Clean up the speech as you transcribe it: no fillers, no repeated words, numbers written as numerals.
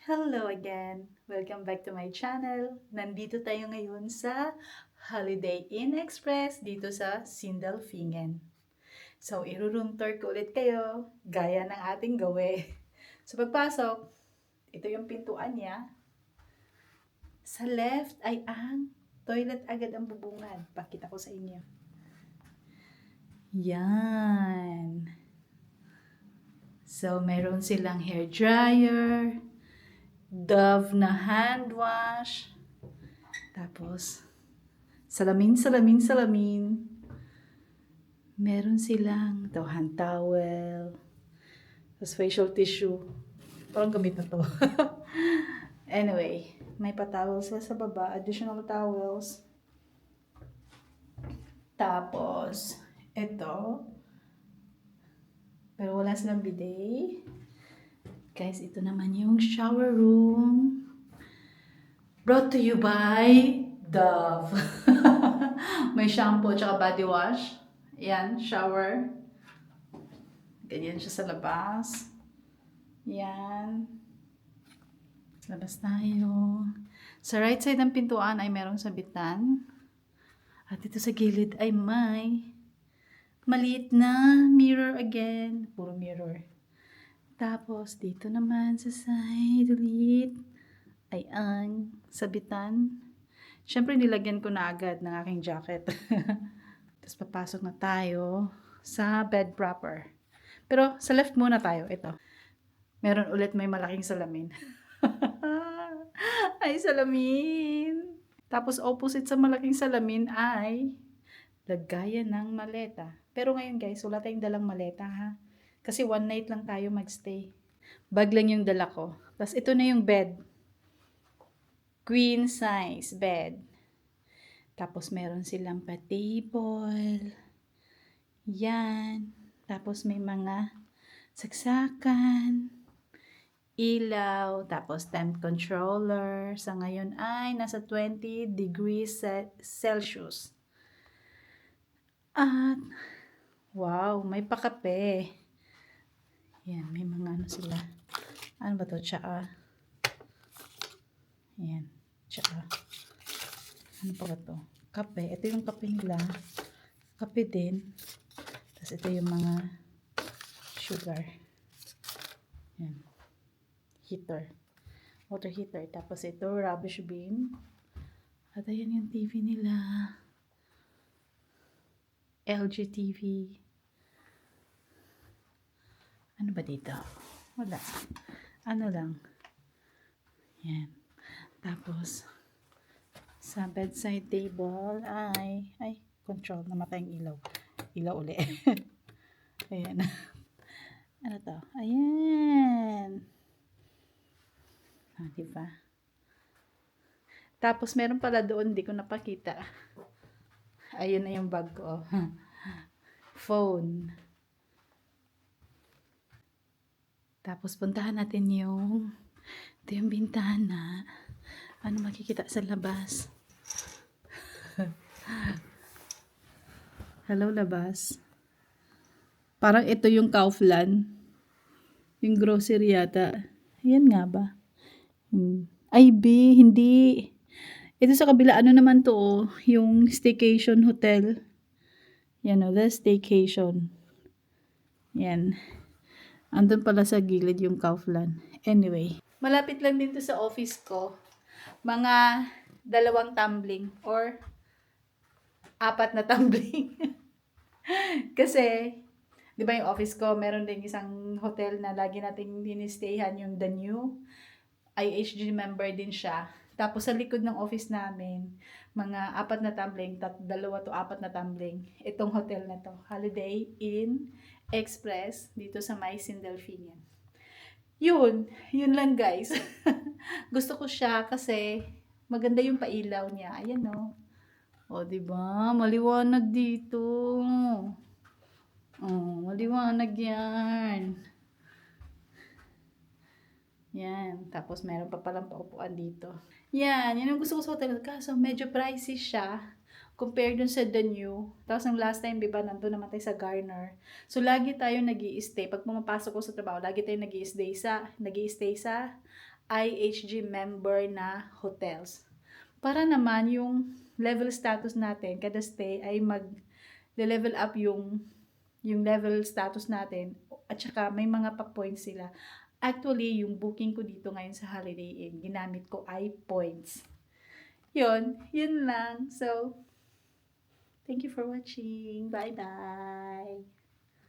Hello again! Welcome back to my channel. Nandito tayo ngayon sa Holiday Inn Express dito sa Sindelfingen. So, i-room tour ko ulit kayo gaya ng ating gawe. So, pagpasok, ito yung pintuan niya. Sa left ay ang toilet agad ang bubungad. Pakita ko sa inyo. Yan. So, meron silang hair dryer, Dove na hand wash. Tapos, salamin. Meron silang hand towel. Tapos facial tissue. Parang gamit na to. Anyway, may pa-towel sila sa baba. Additional towels. Tapos, ito. Pero wala silang bidet. Guys, ito naman yung shower room. Brought to you by Dove. May shampoo at body wash. Yan, shower. Ganyan siya sa labas. Yan. Labas tayo. Sa right side ng pintuan ay merong sabitan. At dito sa gilid ay may maliit na mirror again. Puro mirror. Tapos dito naman sa side ulit ay ang sabitan. Siyempre nilagyan ko na agad ng aking jacket. Tapos papasok na tayo sa bed proper. Pero sa left muna tayo. Ito. Meron ulit may malaking salamin. Ay, salamin! Tapos opposite sa malaking salamin ay lagayan ng maleta. Pero ngayon guys, wala tayong dalang maleta ha. Kasi one night lang tayo magstay. Bag lang yung dala ko. Tapos ito na yung bed. Queen size bed. Tapos meron silang pa-table. Yan. Tapos may mga saksakan, ilaw, tapos temp controller. Sa ngayon ay nasa 20 degrees Celsius. At, wow, may pakape. Yan, may mga ano sila. Ano ba to? Tsaa. Yan, tsaa. Ano pa ba to? Kape. Ito yung kape nila. Kape din. Tapos ito yung mga sugar. Yan. Heater. Water heater. Tapos ito, rubbish bin. At ayan yung TV nila. LG TV. Ano ba dito? Wala. Ano lang. Yan. Tapos, sa bedside table ay control. Namatay yung ilaw. Ilaw uli. Ayan. Ano to? Ayan. Diba? Tapos, meron pala doon, di ko napakita. Ayun na yung bag ko. Phone. Tapos, puntahan natin ito yung bintana. Ano makikita sa labas? Hello, labas. Parang ito yung Kaufland. Yung grocery yata. Ayan nga ba? Ay, B, hindi. Ito sa kabila, ano naman to, oh, yung staycation hotel. Yan, oh, the staycation. Yan. Andun pala sa gilid yung Kaufland. Anyway, malapit lang din to sa office ko. Mga 2 tumbling or 4 na tumbling. Kasi, di ba yung office ko, meron din isang hotel na lagi nating dinistayhan yung The New. IHG member din siya. Tapos sa likod ng office namin, mga 4 na tumbling, 2 to 4 na tumbling. Itong hotel na to, Holiday Inn Express, dito sa may Sindelfingen. Yun lang guys. Gusto ko siya kasi maganda yung pailaw niya. Ayan o. O, diba? Maliwanag dito. Oh, maliwanag yan. Yan. Tapos, meron pa palang paupuan dito. Yan. Yan ang gusto ko sa hotel. Kaso, medyo pricey siya. Compared dun sa The New. Tapos, ang last time, diba, nandun naman tayo sa Garner. So, lagi tayo nag-i-stay. Pag pumapasok ko sa trabaho, lagi tayo nag-i-stay sa IHG member na hotels. Para naman yung level status natin, kada stay ay mag-level up yung level status natin at saka may mga pa-points sila. Actually, yung booking ko dito ngayon sa Holiday Inn, ginamit ko ay points. Yun lang. So, thank you for watching. Bye-bye!